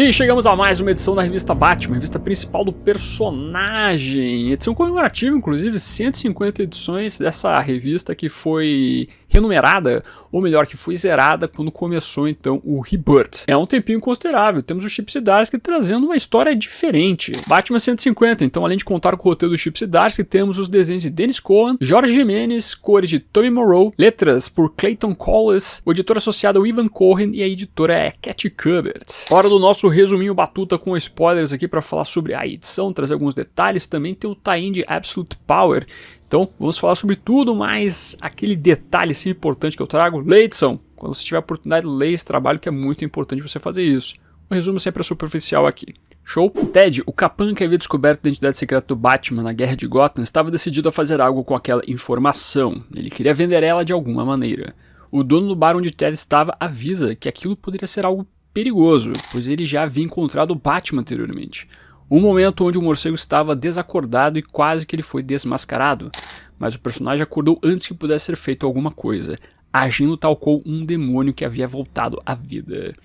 E chegamos a mais uma edição da revista Batman, revista principal do personagem. Edição comemorativa, inclusive, 150 edições dessa revista que foi renumerada, ou melhor, que foi zerada quando começou então o Rebirth. É um tempinho considerável, temos o Chip Zdarsky trazendo uma história diferente. Batman 150, então além de contar com o roteiro do Chip Zdarsky, temos os desenhos de Dennis Cohen, Jorge Jimenez, cores de Tommy Morrow, letras por Clayton Collis, o editor associado é o Ivan Cohen e a editora é Cat Kubert. Hora do nosso resuminho batuta com spoilers aqui para falar sobre a edição, trazer alguns detalhes, também tem o tie-in de Absolute Power. Então, vamos falar sobre tudo, mas aquele detalhe sim importante que eu trago, leia a edição. Quando você tiver a oportunidade, leia esse trabalho, que é muito importante você fazer isso. O resumo sempre é superficial aqui. Show? Ted, o capanga que havia descoberto a identidade secreta do Batman na Guerra de Gotham, estava decidido a fazer algo com aquela informação. Ele queria vender ela de alguma maneira. O dono do bar onde Ted estava avisa que aquilo poderia ser algo perigoso, pois ele já havia encontrado o Batman anteriormente. Um momento onde o morcego estava desacordado e quase que ele foi desmascarado, mas o personagem acordou antes que pudesse ser feito alguma coisa, agindo tal qual um demônio que havia voltado à vida.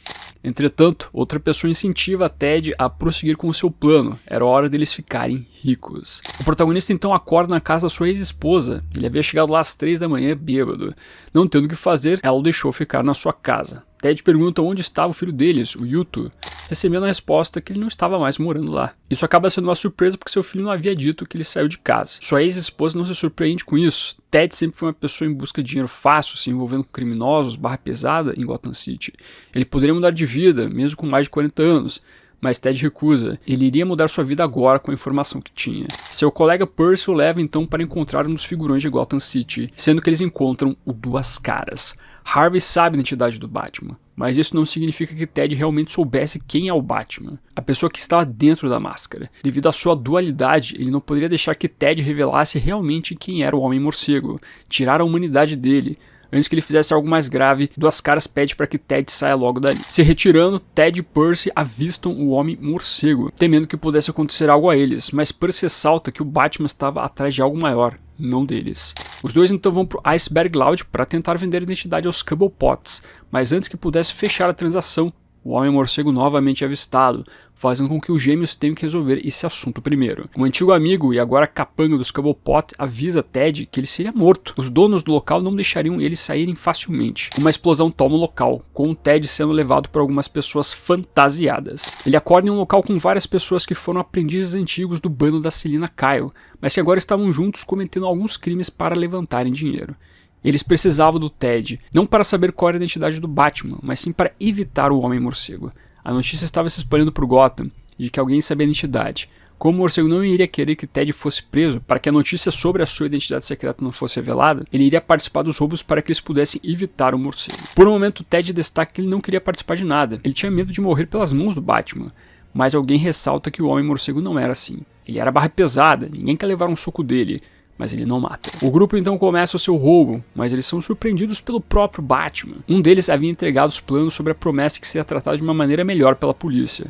Entretanto, outra pessoa incentiva a Ted a prosseguir com o seu plano, era hora deles ficarem ricos. O protagonista então acorda na casa da sua ex-esposa, ele havia chegado lá às 3 da manhã bêbado. Não tendo o que fazer, ela o deixou ficar na sua casa. Ted pergunta onde estava o filho deles, o Yuto, recebendo a resposta que ele não estava mais morando lá. Isso acaba sendo uma surpresa porque seu filho não havia dito que ele saiu de casa. Sua ex-esposa não se surpreende com isso. Ted sempre foi uma pessoa em busca de dinheiro fácil, se envolvendo com criminosos, barra pesada em Gotham City. Ele poderia mudar de vida, mesmo com mais de 40 anos, mas Ted recusa. Ele iria mudar sua vida agora com a informação que tinha. Seu colega Percy o leva então para encontrar um dos figurões de Gotham City, sendo que eles encontram o Duas Caras. Harvey sabe a identidade do Batman, mas isso não significa que Ted realmente soubesse quem é o Batman, a pessoa que estava dentro da máscara. Devido à sua dualidade, ele não poderia deixar que Ted revelasse realmente quem era o Homem-Morcego, tirar a humanidade dele. Antes que ele fizesse algo mais grave, Duas Caras pede para que Ted saia logo dali. Se retirando, Ted e Percy avistam o Homem-Morcego, temendo que pudesse acontecer algo a eles, mas Percy ressalta que o Batman estava atrás de algo maior, não deles. Os dois então vão pro Iceberg Lounge para tentar vender a identidade aos Cobblepots, mas antes que pudesse fechar a transação, o Homem-Morcego novamente é avistado, fazendo com que os gêmeos tenham que resolver esse assunto primeiro. Um antigo amigo e agora capanga dos Cobblepot avisa Ted que ele seria morto. Os donos do local não deixariam eles saírem facilmente. Uma explosão toma o local, com o Ted sendo levado por algumas pessoas fantasiadas. Ele acorda em um local com várias pessoas que foram aprendizes antigos do bando da Selina Kyle, mas que agora estavam juntos cometendo alguns crimes para levantarem dinheiro. Eles precisavam do Ted, não para saber qual era a identidade do Batman, mas sim para evitar o Homem-Morcego. A notícia estava se espalhando por Gotham, de que alguém sabia a identidade. Como o morcego não iria querer que Ted fosse preso, para que a notícia sobre a sua identidade secreta não fosse revelada, ele iria participar dos roubos para que eles pudessem evitar o morcego. Por um momento, Ted destaca que ele não queria participar de nada, ele tinha medo de morrer pelas mãos do Batman. Mas alguém ressalta que o Homem-Morcego não era assim. Ele era barra pesada, ninguém quer levar um soco dele, mas ele não mata. O grupo então começa o seu roubo, mas eles são surpreendidos pelo próprio Batman. Um deles havia entregado os planos sobre a promessa que seria tratada de uma maneira melhor pela polícia.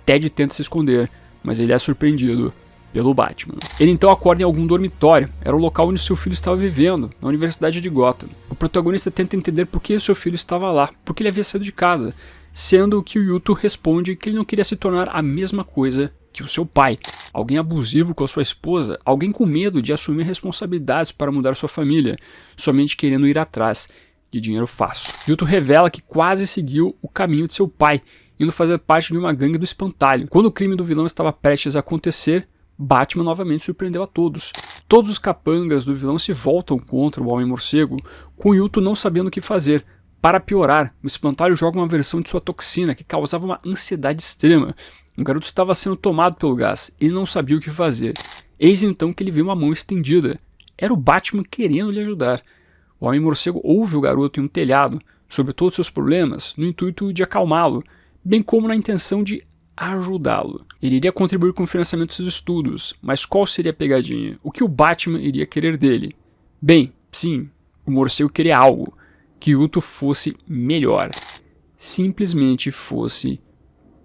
Ted tenta se esconder, mas ele é surpreendido pelo Batman. Ele então acorda em algum dormitório, era o local onde seu filho estava vivendo, na Universidade de Gotham. O protagonista tenta entender por que seu filho estava lá, porque ele havia saído de casa, sendo que o Yuto responde que ele não queria se tornar a mesma coisa que o seu pai, alguém abusivo com a sua esposa, alguém com medo de assumir responsabilidades para mudar sua família, somente querendo ir atrás de dinheiro fácil. Yuto revela que quase seguiu o caminho de seu pai, indo fazer parte de uma gangue do espantalho. Quando o crime do vilão estava prestes a acontecer, Batman novamente surpreendeu a todos. Todos os capangas do vilão se voltam contra o Homem-Morcego, com Yuto não sabendo o que fazer. Para piorar, o espantalho joga uma versão de sua toxina que causava uma ansiedade extrema. O garoto estava sendo tomado pelo gás, ele não sabia o que fazer. Eis então que ele vê uma mão estendida. Era o Batman querendo lhe ajudar. O Homem-Morcego ouve o garoto em um telhado, sobre todos os seus problemas, no intuito de acalmá-lo, bem como na intenção de ajudá-lo. Ele iria contribuir com o financiamento de seus estudos, mas qual seria a pegadinha? O que o Batman iria querer dele? Bem, sim, o morcego queria algo, que Yuto fosse melhor. Simplesmente fosse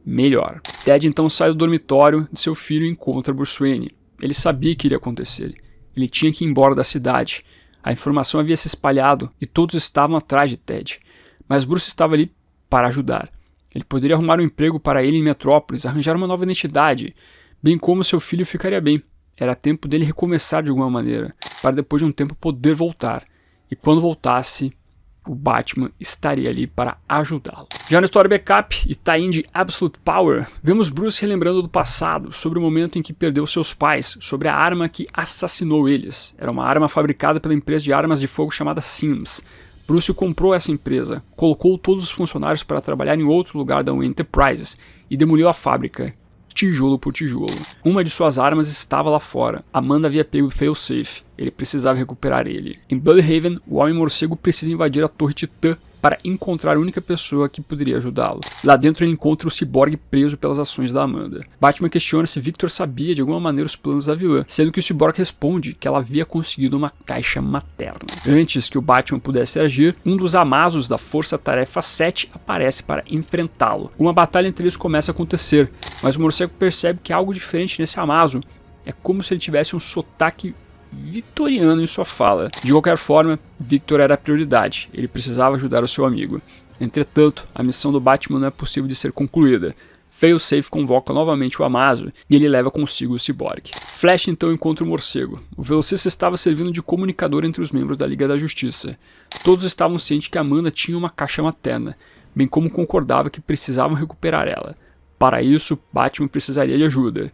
melhor. Ted então sai do dormitório de seu filho e encontra Bruce Wayne. Ele sabia que iria acontecer. Ele tinha que ir embora da cidade. A informação havia se espalhado e todos estavam atrás de Ted. Mas Bruce estava ali para ajudar. Ele poderia arrumar um emprego para ele em Metrópolis, arranjar uma nova identidade, bem como seu filho ficaria bem. Era tempo dele recomeçar de alguma maneira, para depois de um tempo poder voltar. E quando voltasse, o Batman estaria ali para ajudá-lo. Já na história backup e tie-in de Absolute Power, vemos Bruce relembrando do passado, sobre o momento em que perdeu seus pais, sobre a arma que assassinou eles. Era uma arma fabricada pela empresa de armas de fogo chamada Sims. Bruce comprou essa empresa, colocou todos os funcionários para trabalhar em outro lugar da Wayne Enterprises e demoliu a fábrica, tijolo por tijolo. Uma de suas armas estava lá fora. Amanda havia pego o failsafe. Ele precisava recuperar ele. Em Bloodhaven, o Homem-Morcego precisa invadir a Torre Titã para encontrar a única pessoa que poderia ajudá-lo. Lá dentro ele encontra o Cyborg preso pelas ações da Amanda. Batman questiona se Victor sabia de alguma maneira os planos da vilã, sendo que o Cyborg responde que ela havia conseguido uma caixa materna. Antes que o Batman pudesse agir, um dos Amazos da Força Tarefa 7 aparece para enfrentá-lo. Uma batalha entre eles começa a acontecer, mas o morcego percebe que há algo diferente nesse Amazo. É como se ele tivesse um sotaque vitoriano em sua fala. De qualquer forma, Victor era a prioridade. Ele precisava ajudar o seu amigo. Entretanto, a missão do Batman não é possível de ser concluída. Failsafe convoca novamente o Amazo e ele leva consigo o Cyborg. Flash então encontra o morcego. O velocista estava servindo de comunicador entre os membros da Liga da Justiça. Todos estavam cientes que Amanda tinha uma caixa materna, bem como concordava que precisavam recuperar ela. Para isso, Batman precisaria de ajuda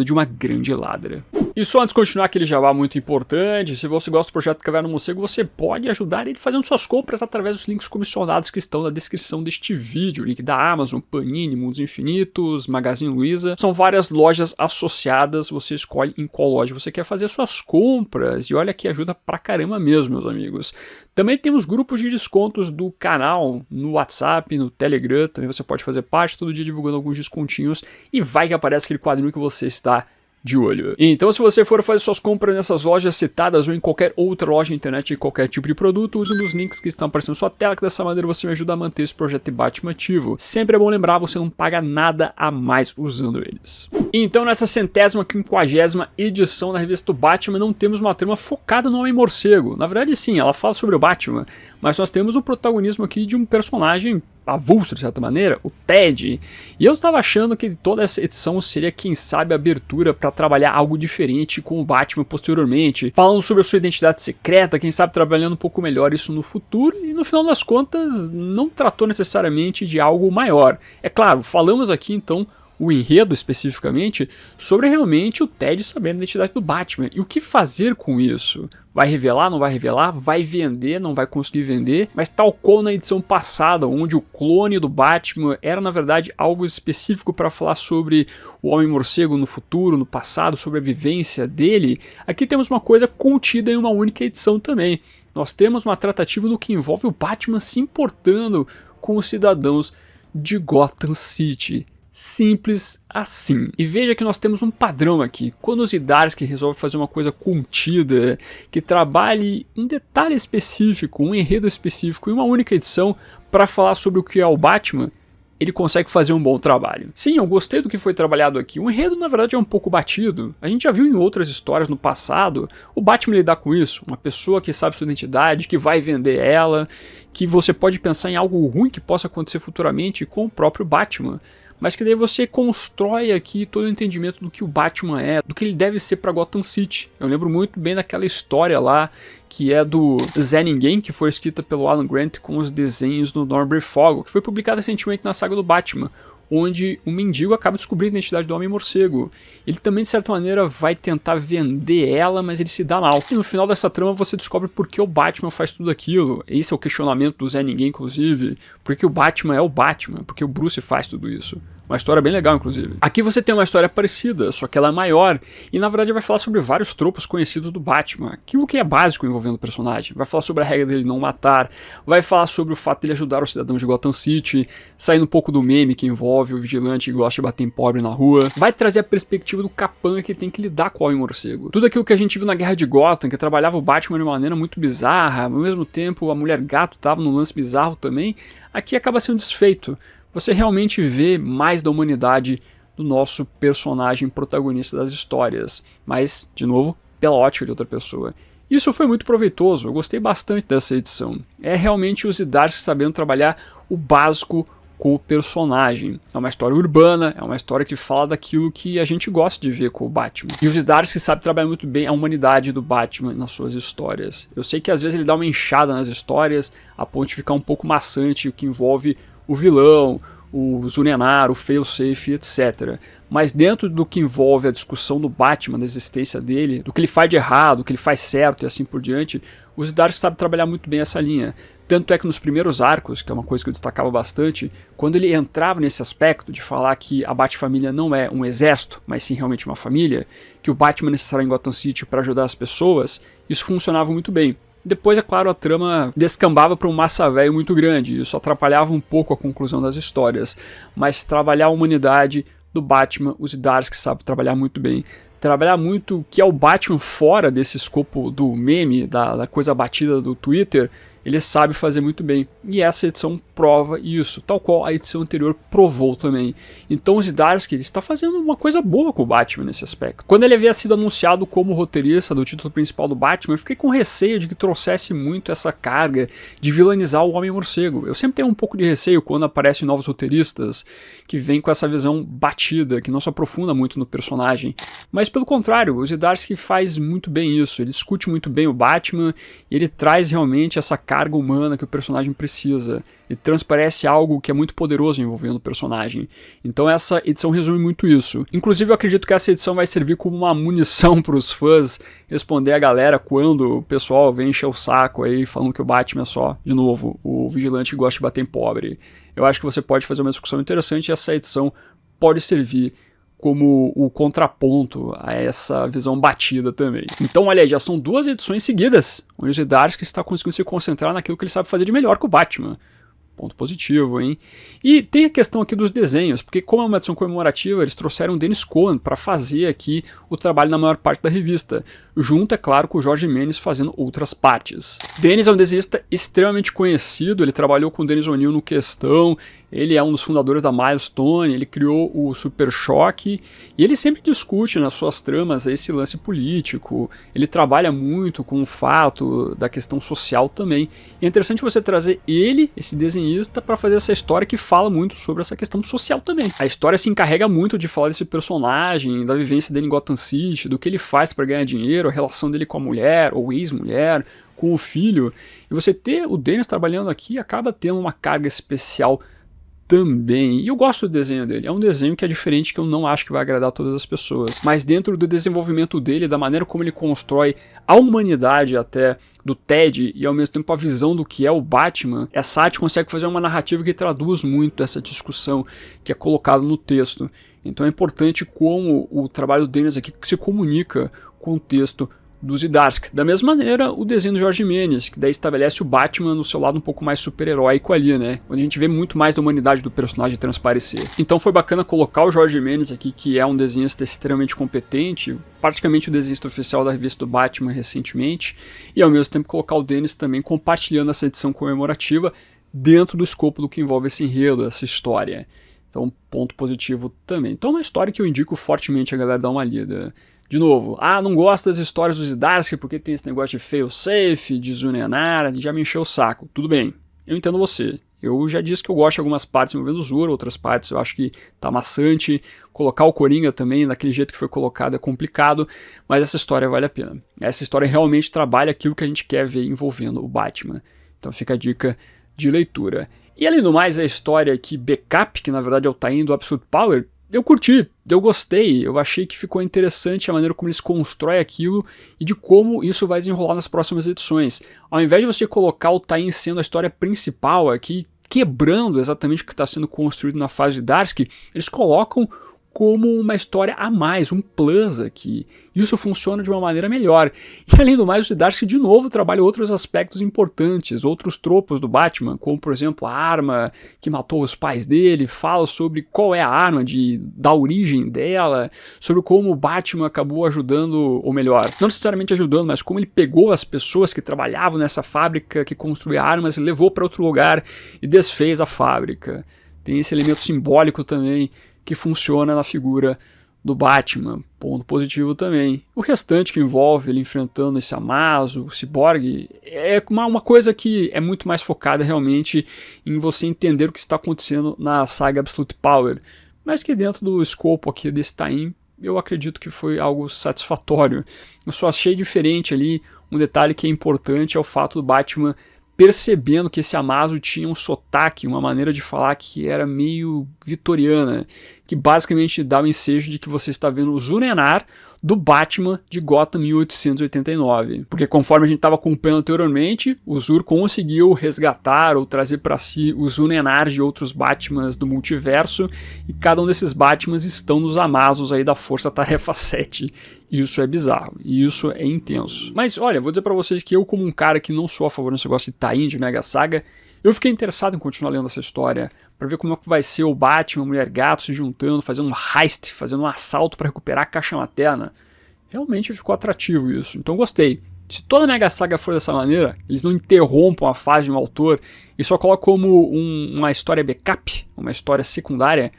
de uma grande ladra. E só antes de continuar aquele jabá muito importante, se você gosta do projeto Caverna do Morcego, você pode ajudar ele fazendo suas compras através dos links comissionados que estão na descrição deste vídeo. O link da Amazon, Panini, Mundos Infinitos, Magazine Luiza. São várias lojas associadas, você escolhe em qual loja você quer fazer suas compras. E olha que ajuda pra caramba mesmo, meus amigos. Também temos grupos de descontos do canal no WhatsApp, no Telegram. Também você pode fazer parte, todo dia divulgando alguns descontinhos. E vai que aparece aquele quadrinho que você está de olho. Então, se você for fazer suas compras nessas lojas citadas ou em qualquer outra loja na internet de qualquer tipo de produto, use um dos links que estão aparecendo na sua tela, que dessa maneira você me ajuda a manter esse projeto de Batman ativo. Sempre é bom lembrar, você não paga nada a mais usando eles. Então, nessa 150ª edição da revista do Batman, não temos uma trama focada no Homem-Morcego. Na verdade, sim, ela fala sobre o Batman, mas nós temos o protagonismo aqui de um personagem avulso, de certa maneira, o Ted. E eu estava achando que toda essa edição seria, quem sabe, a abertura para trabalhar algo diferente com o Batman posteriormente, falando sobre a sua identidade secreta, quem sabe trabalhando um pouco melhor isso no futuro, e no final das contas não tratou necessariamente de algo maior. É claro, falamos aqui então o enredo especificamente sobre realmente o Ted sabendo a identidade do Batman e o que fazer com isso. Vai revelar, não vai revelar, vai vender, não vai conseguir vender, mas tal qual na edição passada, onde o clone do Batman era na verdade algo específico para falar sobre o Homem-Morcego no futuro, no passado, sobre a vivência dele, aqui temos uma coisa contida em uma única edição também. Nós temos uma tratativa no que envolve o Batman se importando com os cidadãos de Gotham City. Simples assim. E veja que nós temos um padrão aqui. Quando os Zdarsky resolve fazer uma coisa contida, que trabalhe um detalhe específico, um enredo específico em uma única edição para falar sobre o que é o Batman, ele consegue fazer um bom trabalho. Sim, eu gostei do que foi trabalhado aqui. O enredo, na verdade, é um pouco batido. A gente já viu em outras histórias no passado o Batman lidar com isso. Uma pessoa que sabe sua identidade, que vai vender ela, que você pode pensar em algo ruim que possa acontecer futuramente com o próprio Batman. Mas que daí você constrói aqui todo o entendimento do que o Batman é, do que ele deve ser para Gotham City. Eu lembro muito bem daquela história lá, que é do Zé Ninguém, que foi escrita pelo Alan Grant com os desenhos do Norman Breyfogle, que foi publicada recentemente na saga do Batman, onde o mendigo acaba descobrindo a identidade do Homem-Morcego. Ele também, de certa maneira, vai tentar vender ela, mas ele se dá mal. E no final dessa trama você descobre por que o Batman faz tudo aquilo. Esse é o questionamento do Zé Ninguém, inclusive. Por que o Batman é o Batman? Por que o Bruce faz tudo isso? Uma história bem legal, inclusive. Aqui você tem uma história parecida, só que ela é maior, e na verdade vai falar sobre vários tropos conhecidos do Batman. Aquilo que é básico envolvendo o personagem. Vai falar sobre a regra dele não matar, vai falar sobre o fato dele ajudar os cidadãos de Gotham City, saindo um pouco do meme que envolve o vigilante que gosta de bater em pobre na rua. Vai trazer a perspectiva do capanga que tem que lidar com o Homem-Morcego. Tudo aquilo que a gente viu na Guerra de Gotham, que trabalhava o Batman de uma maneira muito bizarra, ao mesmo tempo a Mulher Gato estava num lance bizarro também, aqui acaba sendo desfeito. Você realmente vê mais da humanidade do nosso personagem protagonista das histórias, mas, de novo, pela ótica de outra pessoa. Isso foi muito proveitoso, eu gostei bastante dessa edição. É realmente os Zdarsky sabendo trabalhar o básico com o personagem. É uma história urbana, é uma história que fala daquilo que a gente gosta de ver com o Batman. E o Zdarsky sabe trabalhar muito bem a humanidade do Batman nas suas histórias. Eu sei que às vezes ele dá uma enxada nas histórias, a ponto de ficar um pouco maçante, o que envolve o vilão, o Zunenar, o Failsafe, etc. Mas dentro do que envolve a discussão do Batman, da existência dele, do que ele faz de errado, do que ele faz certo e assim por diante, o Zdarsky sabe trabalhar muito bem essa linha. Tanto é que nos primeiros arcos, que é uma coisa que eu destacava bastante, quando ele entrava nesse aspecto de falar que a Bat-família não é um exército, mas sim realmente uma família, que o Batman é necessário em Gotham City para ajudar as pessoas, isso funcionava muito bem. Depois, é claro, a trama descambava para um massa-velho muito grande, isso atrapalhava um pouco a conclusão das histórias, mas trabalhar a humanidade do Batman, o Zdarsky sabe trabalhar muito bem. Trabalhar muito o que é o Batman fora desse escopo do meme, da coisa batida do Twitter, ele sabe fazer muito bem. E essa edição prova isso, tal qual a edição anterior provou também. Então o Zdarsky está fazendo uma coisa boa com o Batman nesse aspecto. Quando ele havia sido anunciado como roteirista do título principal do Batman, eu fiquei com receio de que trouxesse muito essa carga de vilanizar o Homem-Morcego. Eu sempre tenho um pouco de receio quando aparecem novos roteiristas que vêm com essa visão batida, que não se aprofunda muito no personagem. Mas pelo contrário, o Zdarsky faz muito bem isso, ele discute muito bem o Batman, e ele traz realmente essa carga humana que o personagem precisa. E transparece algo que é muito poderoso envolvendo o personagem. Então essa edição resume muito isso. Inclusive eu acredito que essa edição vai servir como uma munição para os fãs responder a galera quando o pessoal vem encher o saco aí falando que o Batman é só, de novo, o vigilante que gosta de bater em pobre. Eu acho que você pode fazer uma discussão interessante e essa edição pode servir como o contraponto a essa visão batida também. Então, olha aí, já são 2 edições seguidas, onde o Zdarsky está conseguindo se concentrar naquilo que ele sabe fazer de melhor com o Batman. Ponto positivo, hein? E tem a questão aqui dos desenhos, porque como é uma edição comemorativa, eles trouxeram o Dennis Cohen para fazer aqui o trabalho na maior parte da revista, junto, é claro, com o Jorge Mendes fazendo outras partes. Dennis é um desenhista extremamente conhecido, ele trabalhou com o Dennis O'Neil no Questão, ele é um dos fundadores da Milestone, ele criou o Super Choque, e ele sempre discute nas suas tramas esse lance político, ele trabalha muito com o fato da questão social também. E é interessante você trazer ele, esse desenhista, para fazer essa história que fala muito sobre essa questão social também. A história se encarrega muito de falar desse personagem, da vivência dele em Gotham City, do que ele faz para ganhar dinheiro, a relação dele com a mulher, ou ex-mulher, com o filho. E você ter o Dennis trabalhando aqui acaba tendo uma carga especial também. E eu gosto do desenho dele. É um desenho que é diferente, que eu não acho que vai agradar todas as pessoas. Mas dentro do desenvolvimento dele, da maneira como ele constrói a humanidade até do Ted e ao mesmo tempo a visão do que é o Batman, essa arte consegue fazer uma narrativa que traduz muito essa discussão que é colocada no texto. Então é importante como o trabalho do Dennis aqui se comunica com o texto do Zdarsky. Da mesma maneira, o desenho do Jorge Mendes, que daí estabelece o Batman no seu lado um pouco mais super-heróico ali, né? Onde a gente vê muito mais da humanidade do personagem transparecer. Então foi bacana colocar o Jorge Mendes aqui, que é um desenhista extremamente competente, praticamente o desenhista oficial da revista do Batman recentemente, e ao mesmo tempo colocar o Dennis também compartilhando essa edição comemorativa dentro do escopo do que envolve esse enredo, essa história. Então, ponto positivo também. Então, é uma história que eu indico fortemente a galera dar uma lida. De novo, não gosto das histórias do Zdarsky porque tem esse negócio de fail-safe, de Zunenar, já me encheu o saco. Tudo bem, eu entendo você. Eu já disse que eu gosto de algumas partes envolvendo o Zura, outras partes eu acho que tá maçante. Colocar o Coringa também, daquele jeito que foi colocado, é complicado, mas essa história vale a pena. Essa história realmente trabalha aquilo que a gente quer ver envolvendo o Batman. Então fica a dica de leitura. E além do mais, a história aqui, Backup, que na verdade é o tie-in do Absolute Power, eu curti, eu gostei, eu achei que ficou interessante a maneira como eles constroem aquilo e de como isso vai desenrolar nas próximas edições. Ao invés de você colocar o tie-in sendo a história principal aqui, quebrando exatamente o que está sendo construído na fase de Zdarsky, eles colocam como uma história a mais, um plus aqui. Isso funciona de uma maneira melhor. E além do mais, o Zdarsky de novo trabalha outros aspectos importantes, outros tropos do Batman, como por exemplo a arma que matou os pais dele, fala sobre qual é a arma, da origem dela, sobre como o Batman acabou ajudando, ou melhor, não necessariamente ajudando, mas como ele pegou as pessoas que trabalhavam nessa fábrica que construía armas e levou para outro lugar e desfez a fábrica. Tem esse elemento simbólico também que funciona na figura do Batman, ponto positivo também. O restante que envolve ele enfrentando esse Amazo, o Cyborg, é uma coisa que é muito mais focada realmente em você entender o que está acontecendo na saga Absolute Power, mas que dentro do escopo aqui desse tie-in, eu acredito que foi algo satisfatório. Eu só achei diferente ali, um detalhe que é importante é o fato do Batman percebendo que esse Amazo tinha um sotaque, uma maneira de falar que era meio vitoriana, que basicamente dá o ensejo de que você está vendo o Zur-En-Arrh do Batman de Gotham 1889. Porque conforme a gente estava acompanhando anteriormente, o Zur conseguiu resgatar ou trazer para si os Zur-En-Arrh de outros Batmans do multiverso, e cada um desses Batmans estão nos Amazos aí da Força Tarefa 7. Isso é bizarro, e isso é intenso. Mas olha, vou dizer pra vocês que eu, como um cara que não sou a favor desse negócio de tie-in de Mega Saga, eu fiquei interessado em continuar lendo essa história, pra ver como é que vai ser o Batman, a Mulher Gato se juntando, fazendo um heist, fazendo um assalto pra recuperar a Caixa Materna. Realmente ficou atrativo isso, então gostei. Se toda a Mega Saga for dessa maneira, eles não interrompam a fase de um autor e só colocam como uma história backup, uma história secundária,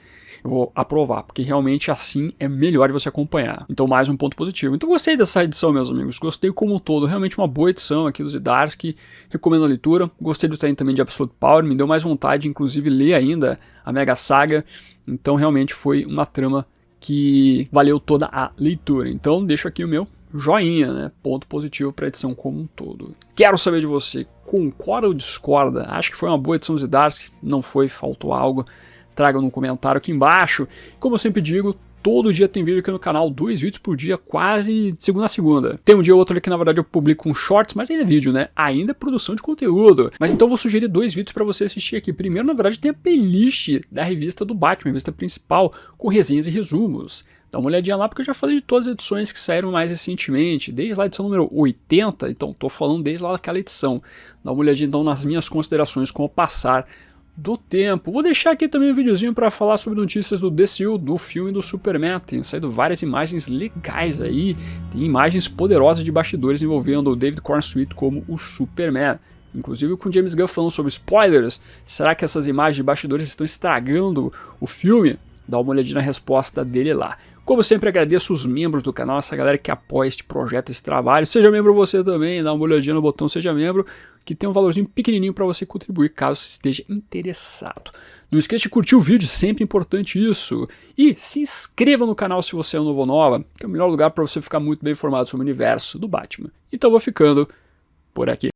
eu vou aprovar, porque realmente assim é melhor de você acompanhar. Então mais um ponto positivo. Então gostei dessa edição, meus amigos, gostei como um todo, realmente uma boa edição aqui do Zdarsky, recomendo a leitura, gostei do treino também de Absolute Power, me deu mais vontade, inclusive, ler ainda a Mega Saga, então realmente foi uma trama que valeu toda a leitura. Então deixo aqui o meu joinha, né? Ponto positivo para a edição como um todo. Quero saber de você, concorda ou discorda? Acho que foi uma boa edição do Zdarsky? Não foi, faltou algo? Traga no comentário aqui embaixo. Como eu sempre digo, todo dia tem vídeo aqui no canal, 2 vídeos por dia, quase de segunda a segunda. Tem um dia ou outro ali que na verdade eu publico um shorts, mas ainda é vídeo, né? Ainda é produção de conteúdo. Mas então eu vou sugerir 2 vídeos para você assistir aqui. Primeiro, na verdade, tem a playlist da revista do Batman, a revista principal, com resenhas e resumos. Dá uma olhadinha lá porque eu já falei de todas as edições que saíram mais recentemente, desde lá a edição número 80, então tô falando desde lá daquela edição. Dá uma olhadinha então nas minhas considerações com o passar do tempo. Vou deixar aqui também um videozinho para falar sobre notícias do DCU, do filme do Superman. Tem saído várias imagens legais aí, tem imagens poderosas de bastidores envolvendo o David Corenswet como o Superman. Inclusive com o James Gunn falando sobre spoilers. Será que essas imagens de bastidores estão estragando o filme? Dá uma olhadinha na resposta dele lá. Como sempre, agradeço os membros do canal, essa galera que apoia este projeto, esse trabalho. Seja membro você também, dá uma olhadinha no botão Seja Membro, que tem um valorzinho pequenininho para você contribuir, caso você esteja interessado. Não esqueça de curtir o vídeo, sempre importante isso. E se inscreva no canal se você é novo ou nova, que é o melhor lugar para você ficar muito bem informado sobre o universo do Batman. Então eu vou ficando por aqui.